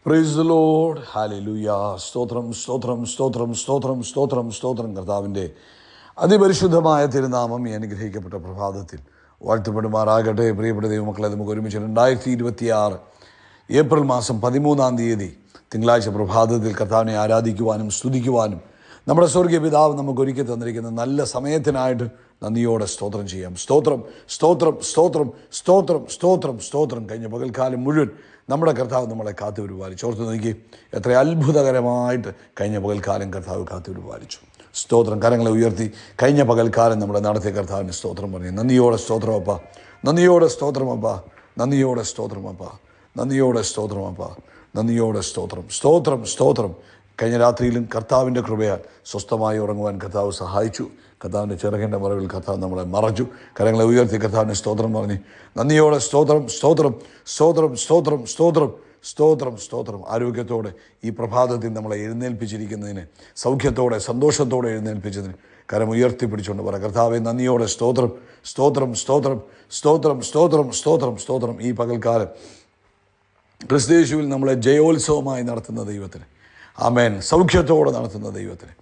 Praise the Lord. Hallelujah. സ്തോത്രം സ്തോത്രം സ്തോത്രം സ്തോത്രം സ്തോത്രം സ്തോത്രം. കർത്താവിൻ്റെ അതിപരിശുദ്ധമായ തിരുനാമം ഈ അനുഗ്രഹിക്കപ്പെട്ട പ്രഭാതത്തിൽ വാഴ്ത്തപ്പെടുമാറാകട്ടെ. പ്രിയപ്പെട്ട ദൈവമക്കളെ, നമുക്ക് ഒരുമിച്ച് 2026 ഏപ്രിൽ മാസം 13 തിങ്കളാഴ്ച പ്രഭാതത്തിൽ കർത്താവിനെ ആരാധിക്കുവാനും സ്തുതിക്കുവാനും നമ്മുടെ സ്വർഗീയ പിതാവ് നമുക്ക് ഒരുക്കി തന്നിരിക്കുന്ന നല്ല സമയത്തിനായിട്ട് നന്ദിയോടെ സ്തോത്രം ചെയ്യാം. സ്തോത്രം സ്തോത്രം സ്തോത്രം സ്തോത്രം സ്തോത്രം സ്തോത്രം. കഴിഞ്ഞ പകൽക്കാലം മുഴുവൻ നമ്മുടെ കർത്താവ് നമ്മളെ കാത്തു പരിപാലിച്ചു. ഓർത്ത് നോക്കി, എത്ര അത്ഭുതകരമായിട്ട് കഴിഞ്ഞ പകൽക്കാലം കർത്താവ് കാത്തു പരിപാലിച്ചു. സ്തോത്രം. കരങ്ങളെ ഉയർത്തി കഴിഞ്ഞ പകൽക്കാലം നമ്മുടെ നടത്തിയ കർത്താവിന് സ്തോത്രം പറഞ്ഞു. നന്ദിയോടെ സ്തോത്രമപ്പ, നന്ദിയോടെ സ്തോത്രമപ്പ, നന്ദിയോടെ സ്തോത്രമപ്പ, നന്ദിയോടെ സ്തോത്രമപ്പ, നന്ദിയോടെ സ്തോത്രം സ്തോത്രം സ്തോത്രം. കഴിഞ്ഞ രാത്രിയിലും കർത്താവിൻ്റെ കൃപയാൽ സ്വസ്ഥമായി ഉറങ്ങുവാൻ കർത്താവ് സഹായിച്ചു. കർത്താവിൻ്റെ ചിറകിൻ്റെ മറവിൽ കർത്താവ് നമ്മളെ മറച്ചു. കരങ്ങളെ ഉയർത്തി കർത്താവിന് സ്തോത്രം പറഞ്ഞ് നന്ദിയോടെ സ്തോത്രം സ്തോത്രം സ്തോത്രം സ്തോത്രം സ്തോത്രം സ്തോത്രം സ്തോത്രം. ആരോഗ്യത്തോടെ ഈ പ്രഭാതത്തിൽ നമ്മളെ എഴുന്നേൽപ്പിച്ചിരിക്കുന്നതിന്, സൗഖ്യത്തോടെ സന്തോഷത്തോടെ എഴുന്നേൽപ്പിച്ചതിന് കരം ഉയർത്തിപ്പിടിച്ചുകൊണ്ട് പറ, കർത്താവെ നന്ദിയോടെ സ്തോത്രം സ്തോത്രം സ്തോത്രം സ്തോത്രം സ്തോത്രം സ്തോത്രം സ്തോത്രം. ഈ പകൽക്കാലം ക്രിസ്തുയേശുവിൽ നമ്മളെ ജയോത്സവമായി നടത്തുന്ന ദൈവത്തിന്, ആമേൻ, സൗഖ്യത്തോടെ നടത്തുന്ന ദൈവത്തിന്,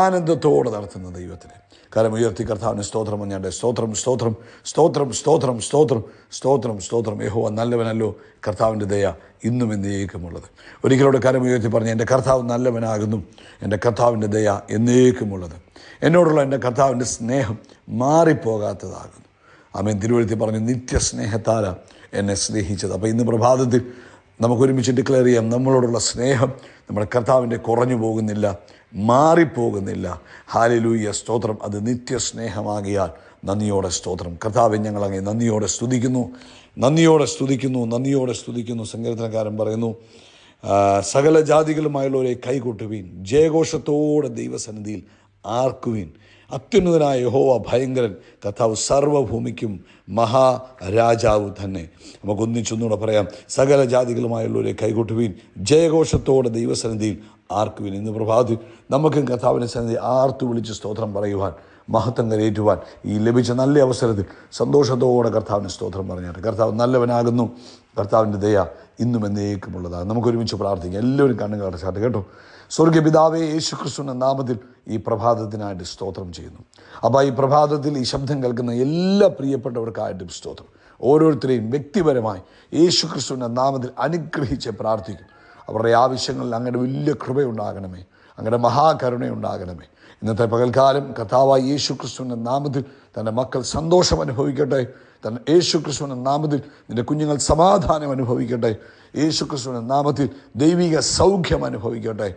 ആനന്ദത്തോടെ നടത്തുന്ന ദൈവത്തിന് കരം ഉയർത്തി കർത്താവിന് സ്തോത്രം പറഞ്ഞാണ്ട് സ്തോത്രം സ്തോത്രം സ്തോത്രം സ്തോത്രം സ്തോത്രം സ്തോത്രം സ്തോത്രം. യഹോവ നല്ലവനല്ലോ, കർത്താവിൻ്റെ ദയ ഇന്നും എന്നേക്കുമുള്ളത്. ഒരിക്കലൂടെ കരം ഉയർത്തി പറഞ്ഞ്, എൻ്റെ കർത്താവ് നല്ലവനാകുന്നു, എൻ്റെ കർത്താവിൻ്റെ ദയ എന്നേക്കുമുള്ളത്, എന്നോടുള്ള എൻ്റെ കർത്താവിൻ്റെ സ്നേഹം മാറിപ്പോകാത്തതാകുന്നു. ആമേൻ. തിരുവഴുത്തി പറഞ്ഞു, നിത്യസ്നേഹത്താല എന്നെ സ്നേഹിച്ചത്. അപ്പോൾ ഇന്ന് പ്രഭാതത്തിൽ നമുക്കൊരുമിച്ച് ഡിക്ലെയർ ചെയ്യാം, നമ്മളോടുള്ള സ്നേഹം നമ്മുടെ കർത്താവിൻ്റെ കുറഞ്ഞു പോകുന്നില്ല, മാറിപ്പോകുന്നില്ല. ഹല്ലേലൂയ. സ്തോത്രം. അത് നിത്യസ്നേഹമാകിയാൽ നന്ദിയോടെ സ്തോത്രം. കർത്താവെ, ഞങ്ങളങ്ങേ നന്ദിയോടെ സ്തുതിക്കുന്നു, നന്ദിയോടെ സ്തുതിക്കുന്നു, നന്ദിയോടെ സ്തുതിക്കുന്നു. സങ്കീർത്തനക്കാരൻ പറയുന്നു, സകല ജാതികളുമായുള്ളവരെ കൈകൊട്ടുവീൻ, ജയഘോഷത്തോടെ ദൈവസന്നിധിയിൽ ആർക്കുവീൻ. അത്യുന്നതനായ യഹോവ ഭയങ്കരൻ, കർത്താവ് സർവ്വഭൂമിക്കും മഹാരാജാവ് തന്നെ. നമുക്കൊന്നിച്ചൊന്നുകൂടെ പറയാം, സകല ജാതികളുമായുള്ളവരെ കൈകൊട്ടുവീൻ, ജയഘോഷത്തോടെ ദൈവസന്നിധിയിൽ ആർക്കുവീൻ. ഇന്ന് പ്രഭാതി നമുക്കും കർത്താവിൻ്റെ സന്നിധി ആർത്തു വിളിച്ച് സ്തോത്രം പറയുവാൻ, മഹത്വം കരയേറ്റുവാൻ ഈ ലഭിച്ച നല്ല അവസരത്തിൽ സന്തോഷത്തോടെ കർത്താവിന് സ്തോത്രം പറഞ്ഞാട്ടെ. കർത്താവ് നല്ലവനാകുന്നു, കർത്താവിൻ്റെ ദയ ഇന്നും എന്നേക്കുമുള്ളതാണ്. നമുക്കൊരുമിച്ച് പ്രാർത്ഥിക്കാം. എല്ലാവരും കണ്ണുകൾ അടച്ചാട്ടെ കേട്ടോ. സ്വർഗീയ പിതാവേ, യേശു ക്രിസ്തുവിൻ്റെ നാമത്തിൽ ഈ പ്രഭാതത്തിനായിട്ട് സ്തോത്രം ചെയ്യുന്നു. അപ്പോൾ ഈ പ്രഭാതത്തിൽ ഈ ശബ്ദം കേൾക്കുന്ന എല്ലാ പ്രിയപ്പെട്ടവർക്കായിട്ടും സ്തോത്രം. ഓരോരുത്തരെയും വ്യക്തിപരമായി യേശു ക്രിസ്തുവിൻ്റെ നാമത്തിൽ അനുഗ്രഹിച്ച് പ്രാർത്ഥിക്കും. അവരുടെ ആവശ്യങ്ങളിൽ അങ്ങയുടെ വലിയ കൃപയുണ്ടാകണമേ, അങ്ങയുടെ മഹാകരുണയുണ്ടാകണമേ. ഇന്നത്തെ പകൽക്കാലം കർത്താവായ യേശു ക്രിസ്തുവിൻ്റെ നാമത്തിൽ തൻ്റെ മക്കൾ സന്തോഷം അനുഭവിക്കട്ടെ. തന്നെ യേശു ക്രിസ്തുവിൻ്റെ നാമത്തിൽ നിൻ്റെ കുഞ്ഞുങ്ങൾ സമാധാനം അനുഭവിക്കട്ടെ. യേശു ക്രിസ്തുവിൻ്റെ നാമത്തിൽ ദൈവിക സൗഖ്യം അനുഭവിക്കട്ടെ.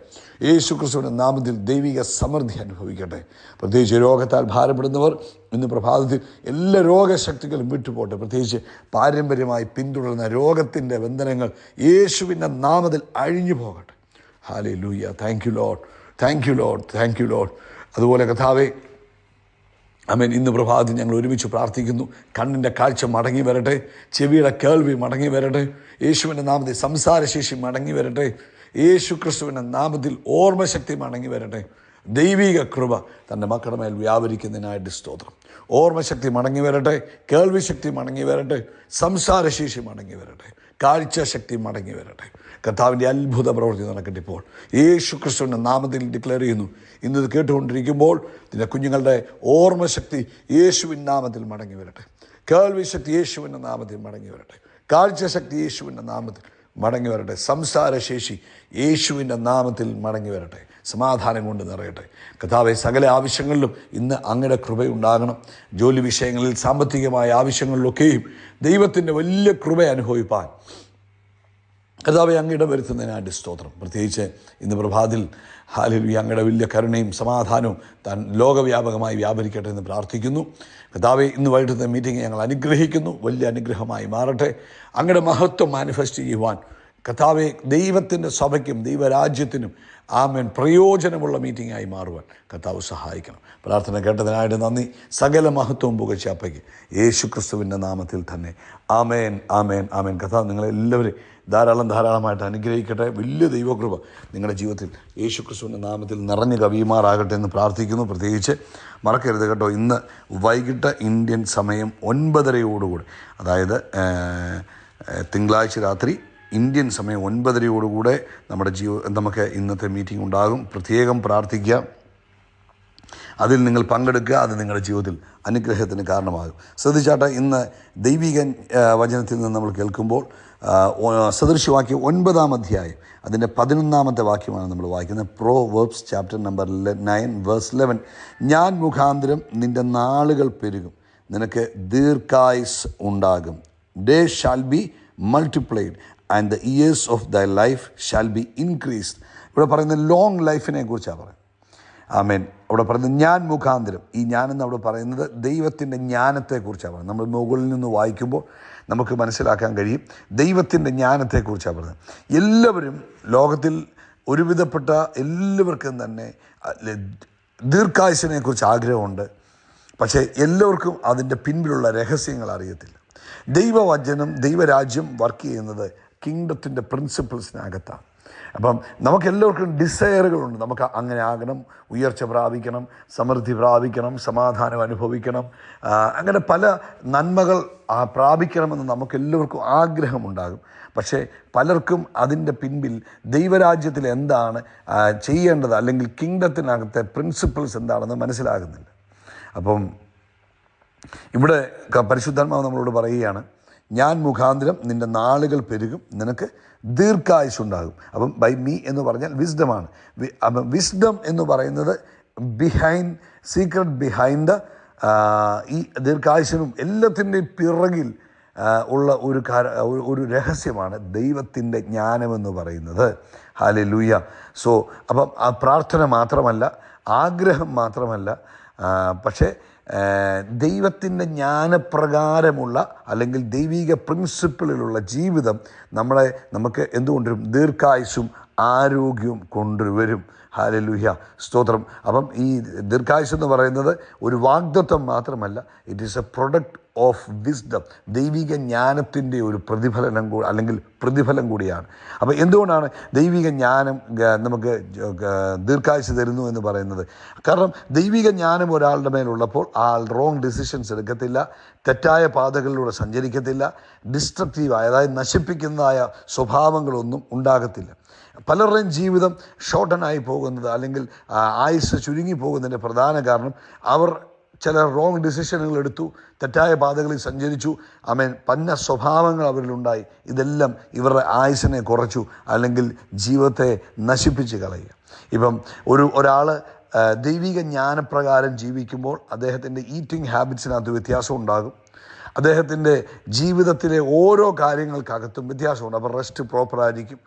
യേശു ക്രിസ്തുവിൻ്റെ നാമത്തിൽ ദൈവിക സമൃദ്ധി അനുഭവിക്കട്ടെ. പ്രത്യേകിച്ച് രോഗത്താൽ ഭാരപ്പെടുന്നവർ ഇന്ന് പ്രഭാതത്തിൽ എല്ലാ രോഗശക്തികളും വിട്ടുപോട്ടെ. പ്രത്യേകിച്ച് പാരമ്പര്യമായി പിന്തുടരുന്ന രോഗത്തിൻ്റെ ബന്ധനങ്ങൾ യേശുവിൻ്റെ നാമത്തിൽ അഴിഞ്ഞു പോകട്ടെ. Hallelujah. Thank you Lord, thank you Lord, thank you Lord. അതുപോലെ കർത്താവേ, ആമേൻ, ഇന്ന് പ്രഭാതത്തിൽ ഞങ്ങൾ ഒരുമിച്ച് പ്രാർത്ഥിക്കുന്നു. കണ്ണിൻ്റെ കാഴ്ച മടങ്ങി വരട്ടെ, ചെവിയുടെ കേൾവി മടങ്ങി വരട്ടെ, യേശുവിൻ്റെ നാമത്തിൽ സംസാരശേഷി മടങ്ങി വരട്ടെ, യേശു ക്രിസ്തുവിൻ്റെ നാമത്തിൽ ഓർമ്മശക്തി മടങ്ങി വരട്ടെ. ദൈവിക കൃപ തൻ്റെ മക്കളുടെ മേൽ വ്യാപരിക്കുന്നതിനായിട്ട് സ്തോത്രം. ഓർമ്മശക്തി മടങ്ങി വരട്ടെ, കേൾവി ശക്തി മടങ്ങി വരട്ടെ, സംസാരശേഷി മടങ്ങി വരട്ടെ, കാഴ്ചശക്തി മടങ്ങി വരട്ടെ. കർത്താവിൻ്റെ അത്ഭുത പ്രവൃത്തി നടക്കട്ടെ. ഇപ്പോൾ യേശു ക്രിസ്തുവിൻ്റെ നാമത്തിൽ ഡിക്ലെയർ ചെയ്യുന്നു, ഇന്നത് കേട്ടുകൊണ്ടിരിക്കുമ്പോൾ നിന്റെ കുഞ്ഞുങ്ങളുടെ ഓർമ്മശക്തി യേശുവിൻ്റെ നാമത്തിൽ മടങ്ങി വരട്ടെ, കേൾവി ശക്തി യേശുവിൻ്റെ നാമത്തിൽ മടങ്ങി വരട്ടെ, കാഴ്ചശക്തി യേശുവിൻ്റെ നാമത്തിൽ മടങ്ങി വരട്ടെ, സംസാരശേഷി യേശുവിൻ്റെ നാമത്തിൽ മടങ്ങി വരട്ടെ. സമാധാനം കൊണ്ട് നിറയട്ടെ. കർത്താവെ, സകല ആവശ്യങ്ങളിലും ഇന്ന് അങ്ങയുടെ കൃപയുണ്ടാകണം. ജോലി വിഷയങ്ങളിൽ, സാമ്പത്തികമായ ആവശ്യങ്ങളിലൊക്കെയും ദൈവത്തിൻ്റെ വലിയ കൃപ അനുഭവിപ്പാൻ കർത്താവെ അങ്ങയുടെ വരുത്തുന്നതിനായിട്ട് സ്തോത്രം. പ്രത്യേകിച്ച് ഇന്ന് പ്രഭാതിൽ ഹല്ലേലൂയ അങ്ങയുടെ വലിയ കരുണയും സമാധാനവും താൻ ലോകവ്യാപകമായി വ്യാപരിക്കട്ടെ എന്ന് പ്രാർത്ഥിക്കുന്നു. കർത്താവെ, ഇന്ന് വൈകിട്ടത്തെ മീറ്റിംഗ് ഞങ്ങൾ അനുഗ്രഹിക്കുന്നു. വലിയ അനുഗ്രഹമായി മാറട്ടെ. അങ്ങയുടെ മഹത്വം മാനിഫെസ്റ്റ് ചെയ്യുവാൻ കർത്താവെ, ദൈവത്തിൻ്റെ സഭയ്ക്കും ദൈവരാജ്യത്തിനും ആമേൻ പ്രയോജനമുള്ള മീറ്റിംഗായി മാറുവാൻ കർത്താവ് സഹായിക്കണം. പ്രാർത്ഥന കേട്ടതിനായിട്ട് നന്ദി. സകല മഹത്വവും പുകഴ്ച അപ്പയ്ക്ക് യേശു ക്രിസ്തുവിൻ്റെ നാമത്തിൽ തന്നെ. ആമേൻ, ആമേൻ, ആമേൻ. കർത്താവ് നിങ്ങളെല്ലാവരും ധാരാളമായിട്ട് അനുഗ്രഹിക്കട്ടെ. വലിയ ദൈവകൃപ നിങ്ങളുടെ ജീവിതത്തിൽ യേശു ക്രിസ്തുവിൻ്റെ നാമത്തിൽ നിറഞ്ഞു കവിയുമാറാകട്ടെ എന്ന് പ്രാർത്ഥിക്കുന്നു. പ്രത്യേകിച്ച് മറക്കരുത് കേട്ടോ, ഇന്ന് വൈകിട്ട് ഇന്ത്യൻ സമയം 9:30 അതായത് തിങ്കളാഴ്ച രാത്രി ഇന്ത്യൻ സമയം 9:30 നമ്മുടെ നമുക്ക് ഇന്നത്തെ മീറ്റിംഗ് ഉണ്ടാകും. പ്രത്യേകം പ്രാർത്ഥിക്കുക, അതിൽ നിങ്ങൾ പങ്കെടുക്കുക. അത് നിങ്ങളുടെ ജീവിതത്തിൽ അനുഗ്രഹത്തിന് കാരണമാകും. ശ്രദ്ധിച്ചാട്ടെ, ഇന്ന് ദൈവിക വചനത്തിൽ നിന്ന് നമ്മൾ കേൾക്കുമ്പോൾ സദൃശവാക്യം 9-ാം അധ്യായം അതിൻ്റെ 11-ാമത്തെ വാക്യമാണ് നമ്മൾ വായിക്കുന്നത്. Proverbs chapter number 9 verse 11. ഞാൻ മുഖാന്തരം നിൻ്റെ നാളുകൾ പെരുകും, നിനക്ക് ദീർഘായുസ് ഉണ്ടാകും. They shall be multiplied and the years of thy life shall be increased. ഇവിടെ പറയുന്നത് ലോങ് ലൈഫിനെ കുറിച്ചാണ് പറയുന്നത്. ആമേൻ. അവിടെ പറയുന്നത് ഞാൻ മുഖാന്തരം. ഈ ഞാനെന്ന് അവിടെ പറയുന്നത് ദൈവത്തിൻ്റെ ജ്ഞാനത്തെക്കുറിച്ചാണ് പറയുന്നത്. നമ്മൾ മുകളിൽ നിന്ന് വായിക്കുമ്പോൾ നമുക്ക് മനസ്സിലാക്കാൻ കഴിയും ദൈവത്തിൻ്റെ ജ്ഞാനത്തെക്കുറിച്ചാണ് പറയുന്നത്. എല്ലാവരും ലോകത്തിൽ ഒരുവിധപ്പെട്ട എല്ലാവർക്കും തന്നെ ദീർഘായുസിനെ കുറിച്ച് ആഗ്രഹമുണ്ട്. പക്ഷേ എല്ലാവർക്കും അതിൻ്റെ പിൻപിലുള്ള രഹസ്യങ്ങൾ അറിയത്തില്ല. ദൈവവചനം, ദൈവരാജ്യം വർക്ക് ചെയ്യുന്നത് കിങ്ഡത്തിൻ്റെ പ്രിൻസിപ്പിൾസിനകത്താണ്. അപ്പം നമുക്കെല്ലാവർക്കും ഡിസയറുകളുണ്ട്. നമുക്ക് അങ്ങനെ ആകണം, ഉയർച്ച പ്രാപിക്കണം, സമൃദ്ധി പ്രാപിക്കണം, സമാധാനം അനുഭവിക്കണം, അങ്ങനെ പല നന്മകൾ പ്രാപിക്കണമെന്ന് നമുക്കെല്ലാവർക്കും ആഗ്രഹമുണ്ടാകും. പക്ഷേ പലർക്കും അതിൻ്റെ പിൻപിൽ ദൈവരാജ്യത്തിൽ എന്താണ് ചെയ്യേണ്ടത്, അല്ലെങ്കിൽ കിങ്ഡത്തിനകത്തെ പ്രിൻസിപ്പിൾസ് എന്താണെന്ന് മനസ്സിലാകുന്നില്ല. അപ്പം ഇവിടെ പരിശുദ്ധാത്മാവ് നമ്മളോട് പറയുകയാണ്, ഞാൻ മുഖാന്തരം നിൻ്റെ നാളുകൾ പെരുകും, നിനക്ക് ദീർഘായുസ്സുണ്ടാകും. അപ്പം ബൈ മീ എന്ന് പറഞ്ഞാൽ വിസ്ഡമാണ്. അപ്പം വിസ്ഡം എന്ന് പറയുന്നത് സീക്രട്ട് ബിഹൈൻഡ് ഈ ദീർഘായുസ്സിനും എല്ലാത്തിൻ്റെയും പിറകിൽ ഉള്ള ഒരു രഹസ്യമാണ് ദൈവത്തിൻ്റെ ജ്ഞാനമെന്ന് പറയുന്നത്. ഹല്ലേലൂയ. സോ അപ്പം ആ പ്രാർത്ഥന മാത്രമല്ല, ആഗ്രഹം മാത്രമല്ല, പക്ഷേ ദൈവത്തിൻ്റെ ജ്ഞാനപ്രകാരമുള്ള അല്ലെങ്കിൽ ദൈവിക പ്രിൻസിപ്പിളിലുള്ള ജീവിതം നമുക്ക് എന്തുകൊണ്ടുവരും? ദീർഘായുസ്സും ആരോഗ്യവും കൊണ്ടുവരും. ഹല്ലേലൂയ, സ്തോത്രം. അപ്പം ഈ ദീർഘായുസ് എന്ന് പറയുന്നത് ഒരു വാഗ്ദത്തം മാത്രമല്ല, it is A product of wisdom. ദൈവിക ജ്ഞാനത്തിൻ്റെ ഒരു പ്രതിഫലം കൂടിയാണ്. അപ്പോൾ എന്തുകൊണ്ടാണ് ദൈവിക ജ്ഞാനം നമുക്ക് ദീർഘായുസ് തരുന്നു എന്ന് പറയുന്നത്? കാരണം ദൈവിക ജ്ഞാനം ഒരാളുടെ മേലുള്ളപ്പോൾ ആൾ റോങ് ഡിസിഷൻസ് എടുക്കത്തില്ല, തെറ്റായ പാതകളിലൂടെ സഞ്ചരിക്കത്തില്ല, ഡിസ്ട്രക്റ്റീവായ, അതായത് നശിപ്പിക്കുന്നതായ സ്വഭാവങ്ങളൊന്നും ഉണ്ടാകത്തില്ല. പലരുടെയും ജീവിതം ഷോർട്ടനായി പോകുന്നത് അല്ലെങ്കിൽ ആയുസ് ചുരുങ്ങി പോകുന്നതിൻ്റെ പ്രധാന കാരണം അവർ ചില റോങ് ഡിസിഷനുകൾ എടുത്തു, തെറ്റായ പാതകളിൽ സഞ്ചരിച്ചു, പന്ന സ്വഭാവങ്ങൾ അവരിലുണ്ടായി. ഇതെല്ലാം ഇവരുടെ ആയുസ്സിനെ കുറച്ചു അല്ലെങ്കിൽ ജീവിതത്തെ നശിപ്പിച്ച് കളയുക. ഇപ്പം ഒരാൾ ദൈവിക ജ്ഞാനപ്രകാരം ജീവിക്കുമ്പോൾ അദ്ദേഹത്തിൻ്റെ ഈറ്റിംഗ് ഹാബിറ്റ്സിനകത്ത് വ്യത്യാസം ഉണ്ടാകും. അദ്ദേഹത്തിൻ്റെ ജീവിതത്തിലെ ഓരോ കാര്യങ്ങൾക്കകത്തും വ്യത്യാസമുണ്ട്. അപ്പോൾ റെസ്റ്റ് പ്രോപ്പറായിരിക്കും,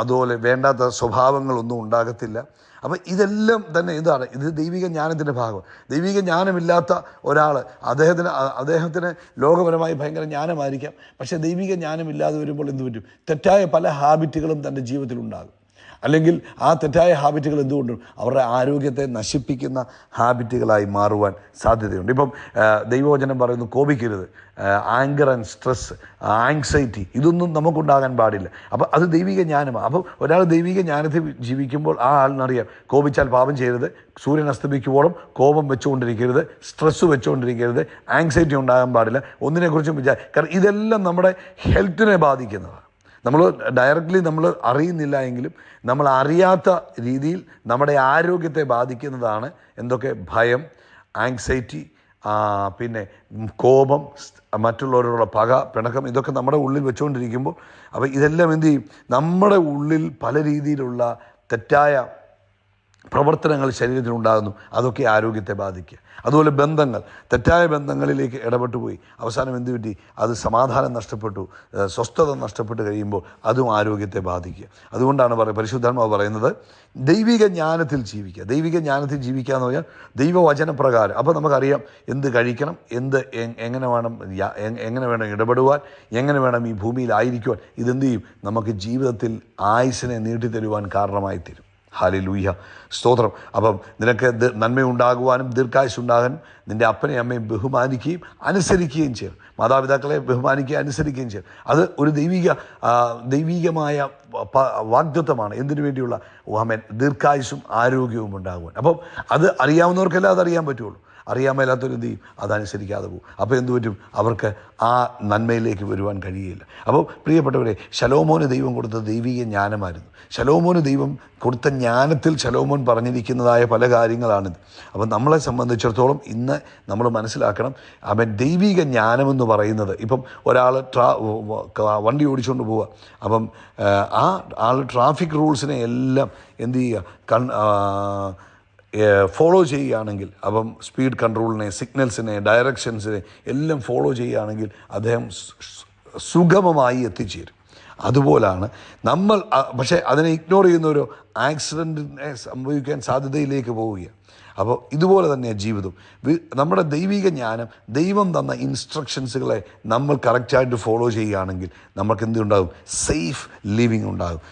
അതുപോലെ വേണ്ടാത്ത സ്വഭാവങ്ങളൊന്നും ഉണ്ടാകത്തില്ല. അപ്പം ഇതെല്ലാം തന്നെ ഇത് ദൈവിക ജ്ഞാനത്തിൻ്റെ ഭാഗം. ദൈവിക ജ്ഞാനമില്ലാത്ത ഒരാൾ അദ്ദേഹത്തിന് ലോകപരമായി ഭയങ്കര ജ്ഞാനമായിരിക്കാം, പക്ഷേ ദൈവിക ജ്ഞാനമില്ലാതെ വരുമ്പോൾ എന്ത് പറ്റും? തെറ്റായ പല ഹാബിറ്റുകളും തൻ്റെ ജീവിതത്തിൽ ഉണ്ടാകും. അല്ലെങ്കിൽ ആ തെറ്റായ ഹാബിറ്റുകൾ എന്തുകൊണ്ടും അവരുടെ ആരോഗ്യത്തെ നശിപ്പിക്കുന്ന ഹാബിറ്റുകളായി മാറുവാൻ സാധ്യതയുണ്ട്. ഇപ്പം ദൈവവചനം പറയുന്നു, കോപിക്കരുത്. ആങ്കർ ആൻഡ് സ്ട്രെസ്, ആങ്സൈറ്റി, ഇതൊന്നും നമുക്കുണ്ടാകാൻ പാടില്ല. അപ്പം അത് ദൈവിക ജ്ഞാനമാണ്. അപ്പം ഒരാൾ ദൈവിക ജ്ഞാനത്തിൽ ജീവിക്കുമ്പോൾ ആ ആളിനറിയാം, കോപിച്ചാൽ പാപം ചെയ്യരുത്, സൂര്യൻ അസ്തമിക്കുവോളം കോപം വെച്ചുകൊണ്ടിരിക്കരുത്, സ്ട്രെസ്സ് വെച്ചുകൊണ്ടിരിക്കരുത്, ആങ്സൈറ്റി ഉണ്ടാകാൻ പാടില്ല, ഒന്നിനെക്കുറിച്ചും കാരണം ഇതെല്ലാം നമ്മുടെ ഹെൽത്തിനെ ബാധിക്കുന്നതാണ്. നമ്മൾ ഡയറക്റ്റ്ലി നമ്മൾ അറിയുന്നില്ല എങ്കിലും നമ്മൾ അറിയാത്ത രീതിയിൽ നമ്മുടെ ആരോഗ്യത്തെ ബാധിക്കുന്നതാണ് എന്തൊക്കെ? ഭയം, ആങ്സൈറ്റി, പിന്നെ കോപം, മറ്റുള്ളവരോടുള്ള പക, പിണക്കം, ഇതൊക്കെ നമ്മുടെ ഉള്ളിൽ വെച്ചുകൊണ്ടിരിക്കുമ്പോൾ അപ്പോൾ ഇതെല്ലാം എന്തു ചെയ്യും? നമ്മുടെ ഉള്ളിൽ പല രീതിയിലുള്ള തെറ്റായ പ്രവർത്തനങ്ങൾ ശരീരത്തിനുണ്ടാകുന്നു. അതൊക്കെ ആരോഗ്യത്തെ ബാധിക്കുക. അതുപോലെ ബന്ധങ്ങൾ, തെറ്റായ ബന്ധങ്ങളിലേക്ക് ഇടപെട്ടു പോയി അവസാനം എന്ത് പറ്റി? അത് സമാധാനം നഷ്ടപ്പെട്ടു, സ്വസ്ഥത നഷ്ടപ്പെട്ട് കഴിയുമ്പോൾ അതും ആരോഗ്യത്തെ ബാധിക്കുക. അതുകൊണ്ടാണ് പരിശുദ്ധാത്മാവ് പറയുന്നത് ദൈവിക ജ്ഞാനത്തിൽ ജീവിക്കുക. ദൈവിക ജ്ഞാനത്തിൽ ജീവിക്കുക എന്ന് പറഞ്ഞാൽ ദൈവവചനപ്രകാരം. അപ്പോൾ നമുക്കറിയാം എന്ത് കഴിക്കണം, എങ്ങനെ വേണം ഇടപെടുവാൻ, എങ്ങനെ വേണം ഈ ഭൂമിയിലായിരിക്കുവാൻ. ഇതെന്ത് ചെയ്യും? നമുക്ക് ജീവിതത്തിൽ ആയുസ്സിനെ നീട്ടിത്തരുവാൻ കാരണമായി തരും. ഹല്ലേലൂയ, സ്തോത്രം. അപ്പം നിനക്ക് നന്മയുണ്ടാകുവാനും ദീർഘായുസ് ഉണ്ടാകാനും നിൻ്റെ അപ്പനെയും അമ്മയും ബഹുമാനിക്കുകയും അനുസരിക്കുകയും ചെയ്യും. മാതാപിതാക്കളെ ബഹുമാനിക്കുകയും അനുസരിക്കുകയും ചെയ്യും. അത് ഒരു ദൈവികമായ വാഗ്ദത്തമാണ്. എന്തിനു വേണ്ടിയുള്ള? ദീർഘായുസ്സും ആരോഗ്യവും ഉണ്ടാകുവാൻ. അപ്പം അത് അറിയാവുന്നവർക്കെല്ലാം അതറിയാൻ പറ്റുള്ളൂ. അറിയാൻ മേലാത്തവർ എന്ത് ചെയ്യും? അതനുസരിക്കാതെ പോകും. അപ്പോൾ എന്ത് പറ്റും? അവർക്ക് ആ നന്മയിലേക്ക് വരുവാൻ കഴിയില്ല. അപ്പോൾ പ്രിയപ്പെട്ടവരെ, ശലോമോന് ദൈവം കൊടുത്ത ദൈവിക ജ്ഞാനമായിരുന്നു. ശലോമോന് ദൈവം കൊടുത്ത ജ്ഞാനത്തിൽ ശലോമോൻ പറഞ്ഞിരിക്കുന്നതായ പല കാര്യങ്ങളാണിത്. അപ്പം നമ്മളെ സംബന്ധിച്ചിടത്തോളം ഇന്ന് നമ്മൾ മനസ്സിലാക്കണം, അവൻ ദൈവിക ജ്ഞാനമെന്ന് പറയുന്നത്, ഇപ്പം ഒരാൾ വണ്ടി ഓടിച്ചുകൊണ്ട് പോവുക, അപ്പം ആ ആൾ ട്രാഫിക് റൂൾസിനെ എല്ലാം എന്ത് ചെയ്യുക? ഫോളോ ചെയ്യുകയാണെങ്കിൽ, അപ്പം സ്പീഡ് കൺട്രോളിനെ, സിഗ്നൽസിനെ, ഡയറക്ഷൻസിനെ എല്ലാം ഫോളോ ചെയ്യുകയാണെങ്കിൽ അദ്ദേഹം സുഗമമായി എത്തിച്ചേരും. അതുപോലാണ് നമ്മൾ. പക്ഷേ അതിനെ ഇഗ്നോർ ചെയ്യുന്ന ഒരു ആക്സിഡൻറ്റിനെ സംഭവിക്കാൻ സാധ്യതയിലേക്ക് പോവുകയാണ്. അപ്പോൾ ഇതുപോലെ തന്നെയാണ് ജീവിതം. നമ്മുടെ ദൈവിക ജ്ഞാനം, ദൈവം തന്ന ഇൻസ്ട്രക്ഷൻസുകളെ നമ്മൾ കറക്റ്റായിട്ട് ഫോളോ ചെയ്യുകയാണെങ്കിൽ നമുക്ക് എന്തുണ്ടാകും? സേഫ് ലിവിങ് ഉണ്ടാകും.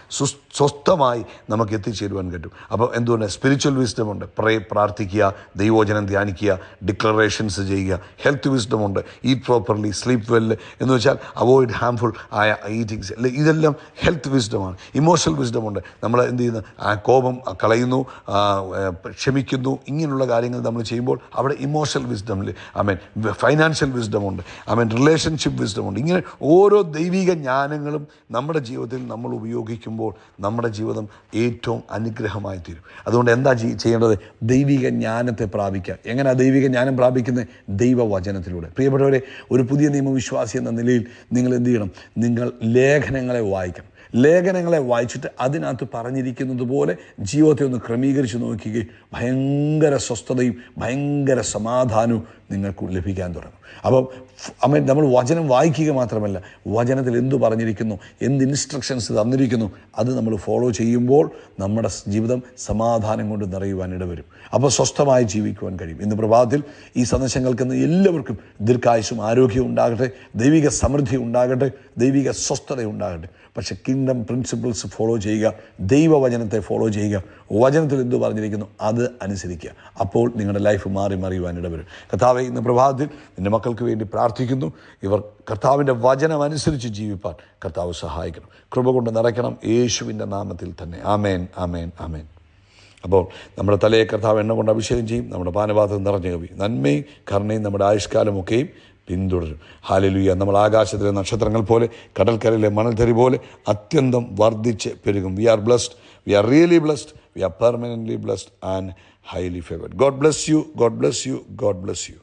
സ്വസ്ഥമായി നമുക്ക് എത്തിച്ചേരുവാൻ പറ്റും. അപ്പോൾ എന്തുകൊണ്ട്? സ്പിരിച്വൽ വിസ്ഡം ഉണ്ട്. പ്രാർത്ഥിക്കുക, ദൈവവചനം ധ്യാനിക്കുക, ഡിക്ലറേഷൻസ് ചെയ്യുക. ഹെൽത്ത് വിസ്ഡം ഉണ്ട്. ഈറ്റ് പ്രോപ്പർലി, സ്ലീപ്പ് വെൽ, എന്ന് വെച്ചാൽ അവോയ്ഡ് ഹാംഫുൾ ആയ ഈറ്റിങ്സ്. ഇതെല്ലാം ഹെൽത്ത് വിസ്ഡമാണ്. ഇമോഷണൽ വിസ്ഡം ഉണ്ട്. നമ്മൾ എന്ത് ചെയ്യുന്നു? കോപം കളയുന്നു, ക്ഷമിക്കുന്നു. ഇങ്ങനെയുള്ള കാര്യങ്ങൾ നമ്മൾ ചെയ്യുമ്പോൾ അവിടെ ഇമോഷണൽ വിസ്ഡം, ഫൈനാൻഷ്യൽ വിസ്ഡം ഉണ്ട്, റിലേഷൻഷിപ്പ് വിസ്ഡം ഉണ്ട്. ഇങ്ങനെ ഓരോ ദൈവിക ജ്ഞാനങ്ങളും നമ്മുടെ ജീവിതത്തിൽ നമ്മൾ ഉപയോഗിക്കുമ്പോൾ നമ്മുടെ ജീവിതം ഏറ്റവും അനുഗ്രഹമായി തീരും. അതുകൊണ്ട് എന്താ ചെയ്യേണ്ടത്? ദൈവിക ജ്ഞാനത്തെ പ്രാപിക്കുക. എങ്ങനെയാണ് ദൈവിക ജ്ഞാനം പ്രാപിക്കുന്നത്? ദൈവവചനത്തിലൂടെ. പ്രിയപ്പെട്ടവരെ, ഒരു പുതിയ നിയമവിശ്വാസി എന്ന നിലയിൽ നിങ്ങൾ എന്ത് ചെയ്യണം? നിങ്ങൾ ലേഖനങ്ങളെ വായിക്കണം. ലേഖനങ്ങളെ വായിച്ചിട്ട് അതിനകത്ത് പറഞ്ഞിരിക്കുന്നത് പോലെ ജീവിതത്തെ ഒന്ന് ക്രമീകരിച്ച് നോക്കുകയും ഭയങ്കര സ്വസ്ഥതയും ഭയങ്കര സമാധാനവും നിങ്ങൾക്ക് ലഭിക്കാൻ തുടങ്ങും. അപ്പം നമ്മൾ വചനം വായിക്കുക മാത്രമല്ല, വചനത്തിൽ എന്തു പറഞ്ഞിരിക്കുന്നു, എന്ത് ഇൻസ്ട്രക്ഷൻസ് തന്നിരിക്കുന്നു, അത് നമ്മൾ ഫോളോ ചെയ്യുമ്പോൾ നമ്മുടെ ജീവിതം സമാധാനം കൊണ്ട് നിറയുവാൻ ഇടവരും. അപ്പോൾ സ്വസ്ഥമായി ജീവിക്കുവാൻ കഴിയും. ഇന്ന് പ്രഭാതത്തിൽ ഈ സന്ദേശം കേൾക്കുന്ന എല്ലാവർക്കും ദീർഘായുസ്സും ആരോഗ്യവും ഉണ്ടാകട്ടെ, ദൈവിക സമൃദ്ധി ഉണ്ടാകട്ടെ, ദൈവിക സ്വസ്ഥത ഉണ്ടാകട്ടെ. പക്ഷേ കിങ്ഡം പ്രിൻസിപ്പിൾസ് ഫോളോ ചെയ്യുക, ദൈവവചനത്തെ ഫോളോ ചെയ്യുക, വചനത്തിൽ എന്തു പറഞ്ഞിരിക്കുന്നു അത് അനുസരിക്കുക. അപ്പോൾ നിങ്ങളുടെ ലൈഫ് മാറി മറിയുവാൻ ഇടവരും. കർത്താവേ, ഇന്ന് പ്രഭാതത്തിൽ നിൻ്റെ മക്കൾക്ക് വേണ്ടി പ്രാർത്ഥിക്കുന്നു. ഇവർ കർത്താവിൻ്റെ വചനം അനുസരിച്ച് ജീവിപ്പാൻ കർത്താവ് സഹായിക്കണം, കൃപ കൊണ്ട് നിറയ്ക്കണം, യേശുവിൻ്റെ നാമത്തിൽ തന്നെ. ആമേൻ, ആമേൻ, ആമേൻ. അപ്പോൾ നമ്മുടെ തലയെ കർത്താവ് എണ്ണ കൊണ്ട് അഭിഷേകം ചെയ്യും. നമ്മുടെ പാനപാത്രം നിറഞ്ഞ കവി നന്മയും കരുണയും നമ്മുടെ ആയുഷ്കാലമൊക്കെയും പിന്തുടരും. ഹല്ലേലൂയ. നമ്മൾ ആകാശത്തിലെ നക്ഷത്രങ്ങൾ പോലെ, കടൽക്കരയിലെ മണൽത്തരി പോലെ അത്യന്തം വർദ്ധിച്ച് പെരുകും. We are blessed, we are really blessed, we are permanently blessed and highly favored. God bless you. God bless you. God bless you.